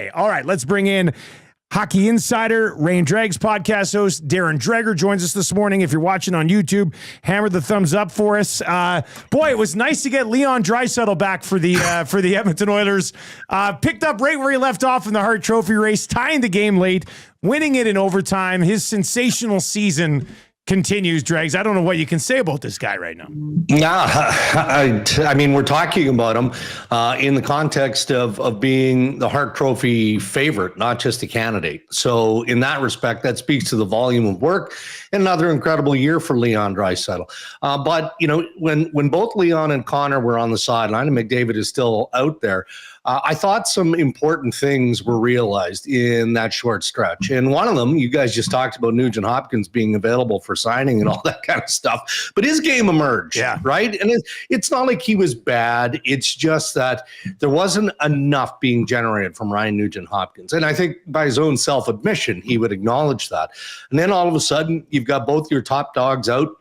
Okay. All right. Let's bring in Hockey Insider, Rain Dregs podcast host Darren Dreger joins us this morning. If you're watching on YouTube, hammer the thumbs up for us. Boy, it was nice to get Leon Draisaitl back for the Edmonton Oilers. Picked up right where he left off in the Hart Trophy race, tying the game late, winning it in overtime. His sensational season continues, Dregs. I don't know what you can say about this guy right now. I mean, we're talking about him in the context of being the Hart Trophy favorite, not just a candidate. So in that respect, that speaks to the volume of work. Another incredible year for Leon Draisaitl. But, you know, when both Leon and Connor were on the sideline and McDavid is still out there, I thought some important things were realized in that short stretch. And one of them, you guys just talked about Nugent Hopkins being available for signing and all that kind of stuff. But his game emerged, right? And it's not like he was bad. It's just that there wasn't enough being generated from Ryan Nugent Hopkins. And I think by his own self-admission, he would acknowledge that. And then all of a sudden, you've got both your top dogs out.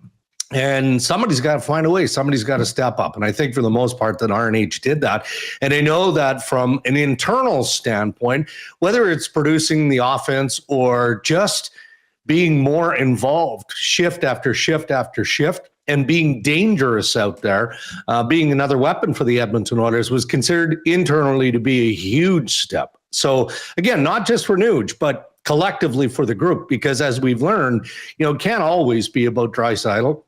And somebody's got to find a way. Somebody's got to step up. And I think for the most part that RNH did that. And I know that from an internal standpoint, whether it's producing the offense or just being more involved shift after shift after shift and being dangerous out there, being another weapon for the Edmonton Oilers was considered internally to be a huge step. So again, not just for Nuge, but collectively for the group, because as we've learned, you know, it can't always be about Draisaitl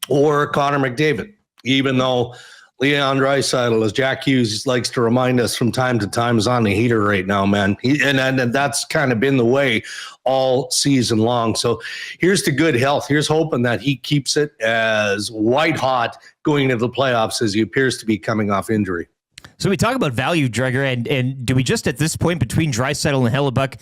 or Connor McDavid, even though Leon Draisaitl, as Jack Hughes likes to remind us from time to time, is on the heater right now, man. And that's kind of been the way all season long. So here's to good health. Here's hoping that he keeps it as white hot going into the playoffs as he appears to be coming off injury. So we talk about value, Dreger, and do we just at this point between Draisaitl and Hellebuck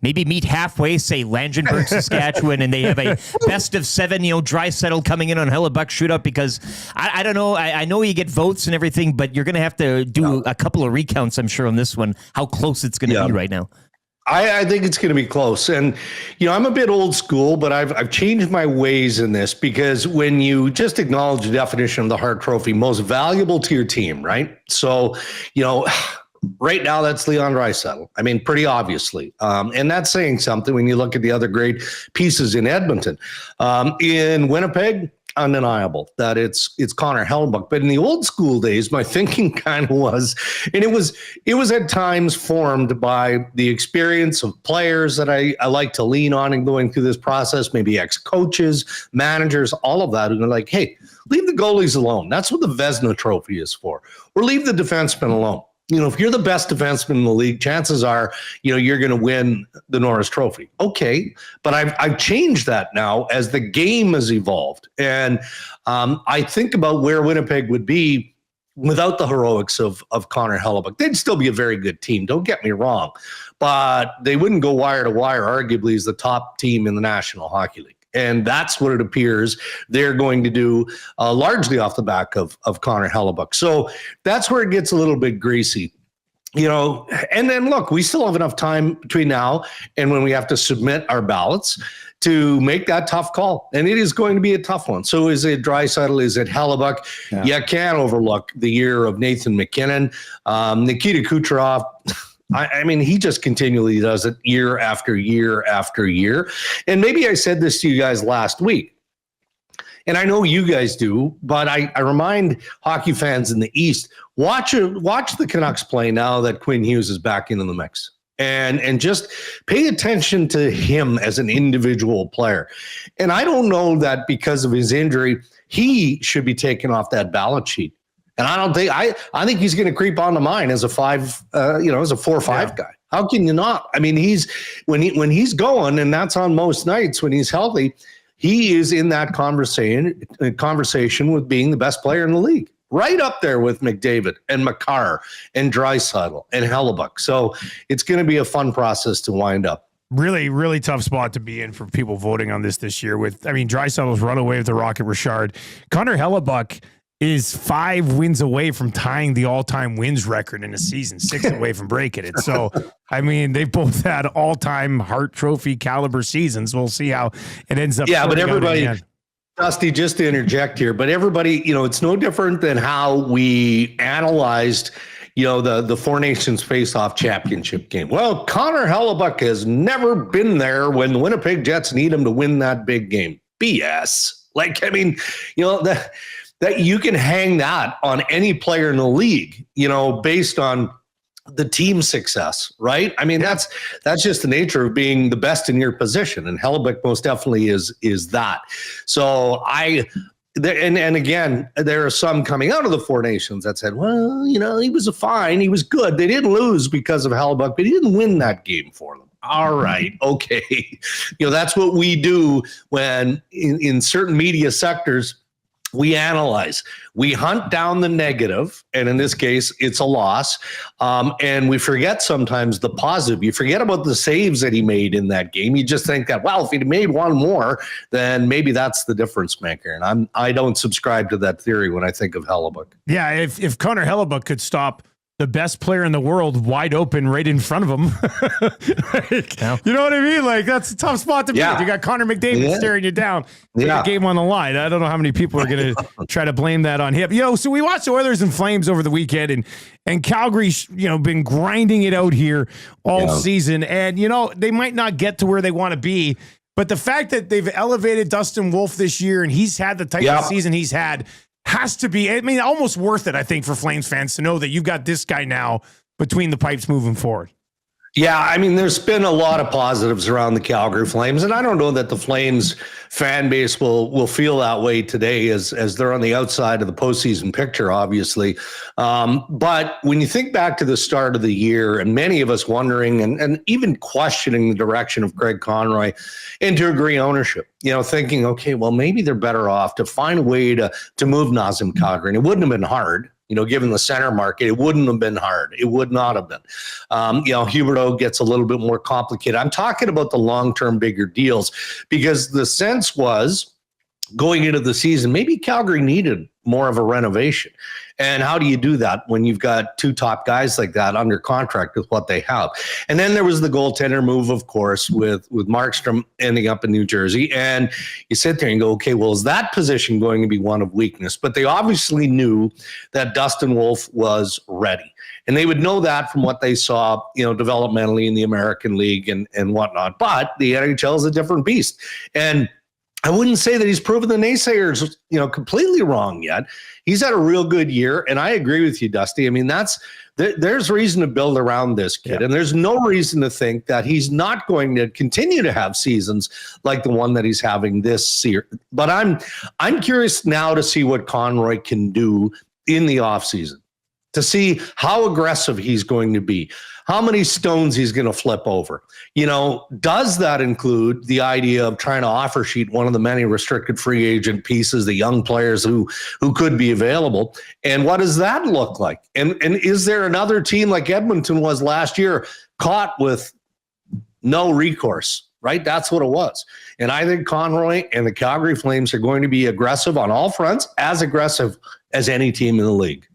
maybe meet halfway, say Langenburg, Saskatchewan, and they have a best of 7, you know, Draisaitl coming in on Hellebuck shootout? Because I don't know. I know you get votes and everything, but you're going to have to do a couple of recounts, I'm sure, on this one, how close it's going to be right now. I think it's going to be close. And, you know, I'm a bit old school, but I've changed my ways in this, because when you just acknowledge the definition of the Hart Trophy, most valuable to your team, right? So, you know, right now, that's Leon Draisaitl. I mean, pretty obviously. And that's saying something when you look at the other great pieces in Edmonton. In Winnipeg, undeniable that it's Connor Hellebuck. But in the old school days, my thinking kind of was, and it was at times formed by the experience of players that I like to lean on and going through this process, maybe ex-coaches, managers, all of that. And they're like, hey, leave the goalies alone. That's what the Vezina Trophy is for. Or leave the defensemen alone. You know, if you're the best defenseman in the league, chances are, you know, you're going to win the Norris Trophy. Okay, but I've changed that now as the game has evolved. And I think about where Winnipeg would be without the heroics of Connor Hellebuck. They'd still be a very good team, don't get me wrong, but they wouldn't go wire to wire, arguably as the top team in the National Hockey League. And that's what it appears they're going to do, largely off the back of Connor Hellebuck. So that's where it gets a little bit greasy, you know. And then look, we still have enough time between now and when we have to submit our ballots to make that tough call. And it is going to be a tough one. So is it Draisaitl? Is it Hellebuck? Yeah. You can't overlook the year of Nathan McKinnon, Nikita Kucherov. I mean, he just continually does it year after year after year. And maybe I said this to you guys last week, and I know you guys do, but I remind hockey fans in the East, watch the Canucks play now that Quinn Hughes is back into the mix. And just pay attention to him as an individual player. And I don't know that because of his injury, he should be taken off that ballot sheet. And I don't think I think he's going to creep onto mine as a 5, as a 4-5 guy. How can you not? I mean, he's when he's going, and that's on most nights when he's healthy, he is in that conversation with being the best player in the league, right up there with McDavid and Makar and Draisaitl and Hellebuck. So it's going to be a fun process to wind up. Really, really tough spot to be in for people voting on this year. Draisaitl's run away with the Rocket Richard. Connor Hellebuck is 5 wins away from tying the all-time wins record in a season, 6 away from breaking it. So, I mean, they both had all-time Hart Trophy caliber seasons. We'll see how it ends up. Yeah, but everybody, Dusty, just to interject here, but everybody, you know, it's no different than how we analyzed, the Four Nations Face-Off Championship game. Well, Connor Hellebuyck has never been there when the Winnipeg Jets need him to win that big game. BS. Like, I mean, that you can hang that on any player in the league, based on the team success, right? I mean, that's just the nature of being the best in your position, and Hellebuyck most definitely is that. So and again, there are some coming out of the Four Nations that said, well, he was fine, he was good. They didn't lose because of Hellebuyck, but he didn't win that game for them. All right, okay, that's what we do when in certain media sectors. We analyze, we hunt down the negative, and in this case, it's a loss. And we forget sometimes the positive. You forget about the saves that he made in that game. You just think that, well, if he'd made one more, then maybe that's the difference maker. And I don't subscribe to that theory when I think of Hellebuyck. Yeah, if Connor Hellebuyck could stop the best player in the world wide open right in front of him. You know what I mean? Like, that's a tough spot to be in. You got Connor McDavid staring you down. The game on the line. I don't know how many people are going to try to blame that on him. So we watched the Oilers and Flames over the weekend, and Calgary's, been grinding it out here all season. And, they might not get to where they want to be, but the fact that they've elevated Dustin Wolf this year and he's had the type of season he's had has to be, almost worth it, I think, for Flames fans to know that you've got this guy now between the pipes moving forward. Yeah, there's been a lot of positives around the Calgary Flames, and I don't know that the Flames fan base will feel that way today as they're on the outside of the postseason picture, obviously. But when you think back to the start of the year, and many of us wondering and even questioning the direction of Greg Conroy, and to agree ownership, thinking, okay, well, maybe they're better off to find a way to move Nazem Kadri, and it wouldn't have been hard. Given the center market, it wouldn't have been hard. It would not have been. Huberdeau gets a little bit more complicated. I'm talking about the long-term bigger deals, because the sense was going into the season, maybe Calgary needed more of a renovation. And how do you do that when you've got two top guys like that under contract with what they have? And then there was the goaltender move, of course, with Markstrom ending up in New Jersey. And you sit there and go, okay, well, is that position going to be one of weakness? But they obviously knew that Dustin Wolf was ready. And they would know that from what they saw, developmentally in the American League and whatnot. But the NHL is a different beast. And I wouldn't say that he's proven the naysayers, completely wrong yet. He's had a real good year, and I agree with you, Dusty. There's reason to build around this kid, and there's no reason to think that he's not going to continue to have seasons like the one that he's having this year. But I'm curious now to see what Conroy can do in the offseason, to see how aggressive he's going to be, how many stones he's going to flip over. Does that include the idea of trying to offer sheet one of the many restricted free agent pieces, the young players who could be available? And what does that look like? And is there another team like Edmonton was last year caught with no recourse? Right? That's what it was. And I think Conroy and the Calgary Flames are going to be aggressive on all fronts, as aggressive as any team in the league.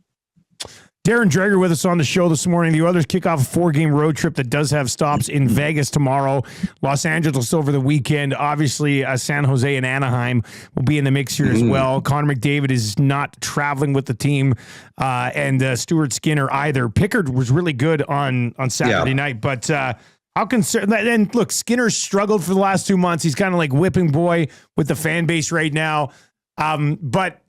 Darren Dreger with us on the show this morning. The Oilers kick off a 4-game road trip that does have stops in Vegas tomorrow, Los Angeles over the weekend. Obviously, San Jose and Anaheim will be in the mix here as well. Connor McDavid is not traveling with the team, and Stuart Skinner either. Pickard was really good on Saturday night, but how concerned? And look, Skinner struggled for the last 2 months. He's kind of like whipping boy with the fan base right now. But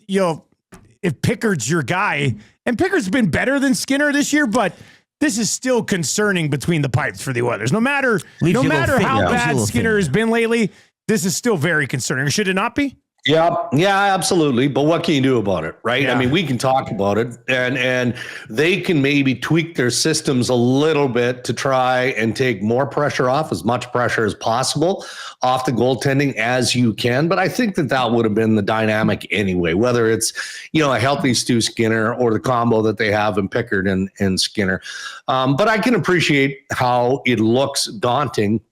if Pickard's your guy, and Pickard's been better than Skinner this year, but this is still concerning between the pipes for the Oilers. No matter how bad Skinner has been lately, this is still very concerning. Should it not be? Yeah, absolutely. But what can you do about it, right? Yeah. We can talk about it, and they can maybe tweak their systems a little bit to try and take more pressure off, as much pressure as possible off the goaltending as you can. But I think that would have been the dynamic anyway, whether it's, a healthy Stu Skinner or the combo that they have in Pickard and Skinner. But I can appreciate how it looks daunting.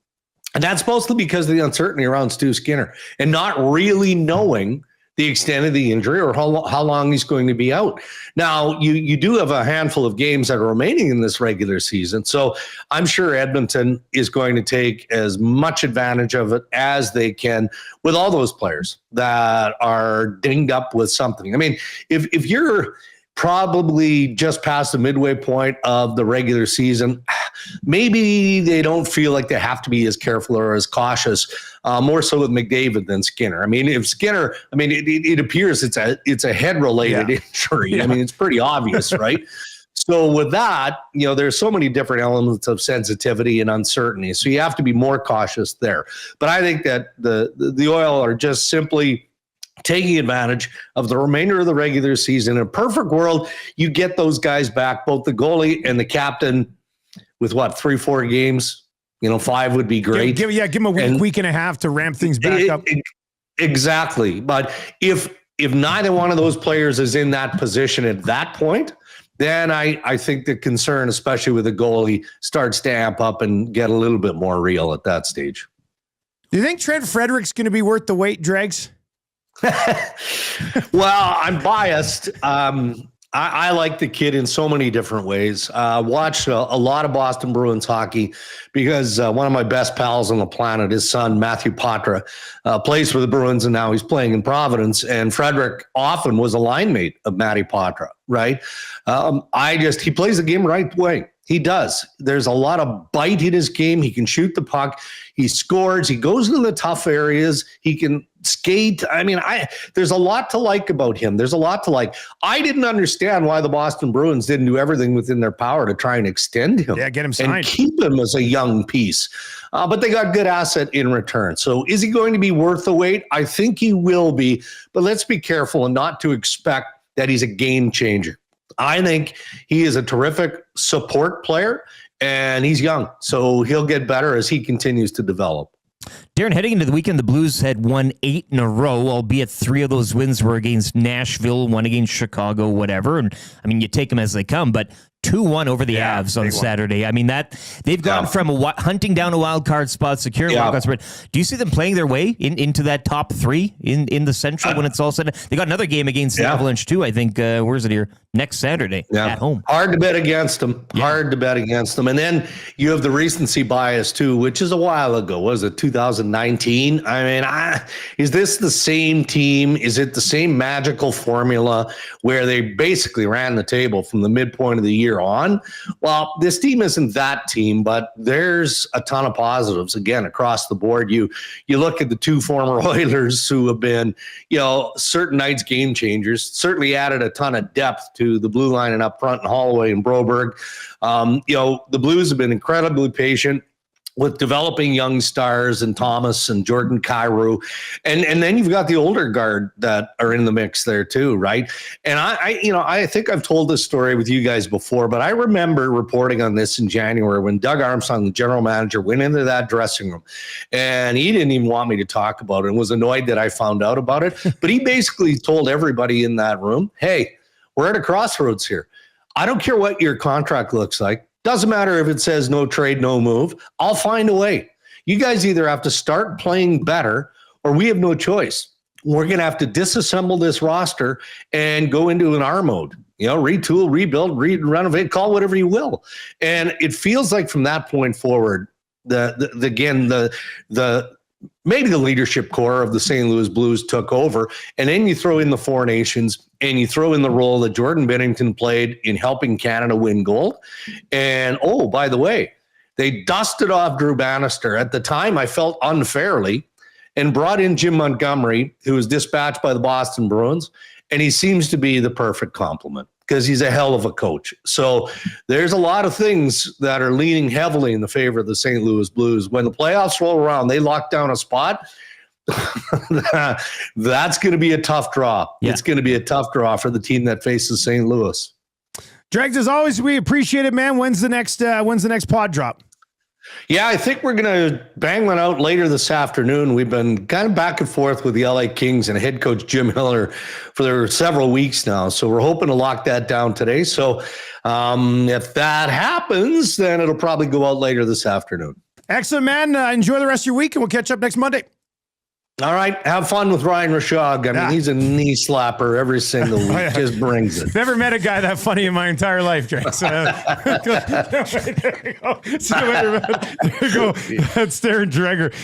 And that's mostly because of the uncertainty around Stu Skinner and not really knowing the extent of the injury or how long he's going to be out. Now, you do have a handful of games that are remaining in this regular season. So I'm sure Edmonton is going to take as much advantage of it as they can with all those players that are dinged up with something. If you're probably just past the midway point of the regular season. Maybe they don't feel like they have to be as careful or as cautious, more so with McDavid than Skinner. I mean, if Skinner, it appears it's a head-related injury. Yeah. I mean, it's pretty obvious, right? So with that, there's so many different elements of sensitivity and uncertainty. So you have to be more cautious there. But I think that the Oil are just simply taking advantage of the remainder of the regular season. In a perfect world, you get those guys back, both the goalie and the captain, with 3-4 games. 5 would be great. Give them a week and a half to ramp things back up. Exactly. But if neither one of those players is in that position at that point, then I think the concern, especially with the goalie, starts to amp up and get a little bit more real at that stage. Do you think Trent Frederic's going to be worth the wait, Dregs? Well, I'm biased. I like the kid in so many different ways. Watched a lot of Boston Bruins hockey because one of my best pals on the planet, his son, Matthew Patra, plays for the Bruins, and now he's playing in Providence. And Frederic often was a line mate of Matty Patra, right? He plays the game right way. He does. There's a lot of bite in his game. He can shoot the puck. He scores. He goes into the tough areas. He can skate. There's a lot to like about him. There's a lot to like. I didn't understand why the Boston Bruins didn't do everything within their power to try and extend him. Yeah, get him signed. And keep him as a young piece. But they got good asset in return. So is he going to be worth the wait? I think he will be. But let's be careful and not to expect that he's a game changer. I think he is a terrific support player, and he's young, so he'll get better as he continues to develop. Darren, heading into the weekend, the Blues had won 8 in a row, albeit 3 of those wins were against Nashville, 1 against Chicago, whatever. And you take them as they come, but 2-1 over the Avs on Saturday. They've gone from hunting down a wild card spot, securing a wild card spot. Do you see them playing their way into that top 3 in the Central when it's all said? They got another game against the Avalanche too, I think. Where is it here? Next Saturday at home. Hard to bet against them. Hard to bet against them. And then you have the recency bias too, which is a while ago. Was it 2019? Is this the same team? Is it the same magical formula where they basically ran the table from the midpoint of the year on? Well, this team isn't that team, but there's a ton of positives again across the board. You look at the 2 former Oilers who have been, certain nights game changers, certainly added a ton of depth to the blue line and up front in Holloway and Broberg. The Blues have been incredibly patient with developing young stars and Thomas and Jordan Kyrou. And then you've got the older guard that are in the mix there too, right? And I think I've told this story with you guys before, but I remember reporting on this in January when Doug Armstrong, the general manager, went into that dressing room and he didn't even want me to talk about it and was annoyed that I found out about it. But he basically told everybody in that room, hey, we're at a crossroads here. I don't care what your contract looks like. Doesn't matter if it says no trade, no move. I'll find a way. You guys either have to start playing better or we have no choice. We're going to have to disassemble this roster and go into an R mode. Retool, rebuild, renovate, call whatever you will. And it feels like from that point forward, maybe the leadership core of the St. Louis Blues took over. And then you throw in the Four Nations and you throw in the role that Jordan Binnington played in helping Canada win gold. And, by the way, they dusted off Drew Bannister. At the time, I felt unfairly, and brought in Jim Montgomery, who was dispatched by the Boston Bruins. And he seems to be the perfect complement because he's a hell of a coach. So there's a lot of things that are leaning heavily in the favor of the St. Louis Blues. When the playoffs roll around, they lock down a spot. That's going to be a tough draw. Yeah. It's going to be a tough draw for the team that faces St. Louis. Dregs, as always, we appreciate it, man. When's the next pod drop? Yeah, I think we're going to bang one out later this afternoon. We've been kind of back and forth with the LA Kings and head coach Jim Miller for several weeks now. So we're hoping to lock that down today. So if that happens, then it'll probably go out later this afternoon. Excellent, man. Enjoy the rest of your week, and we'll catch up next Monday. All right. Have fun with Ryan Rishaug. He's a knee slapper every single week. Just brings it. Never met a guy that funny in my entire life, Drake. So, there you go. See you later, man. There you go. That's Darren Dreger.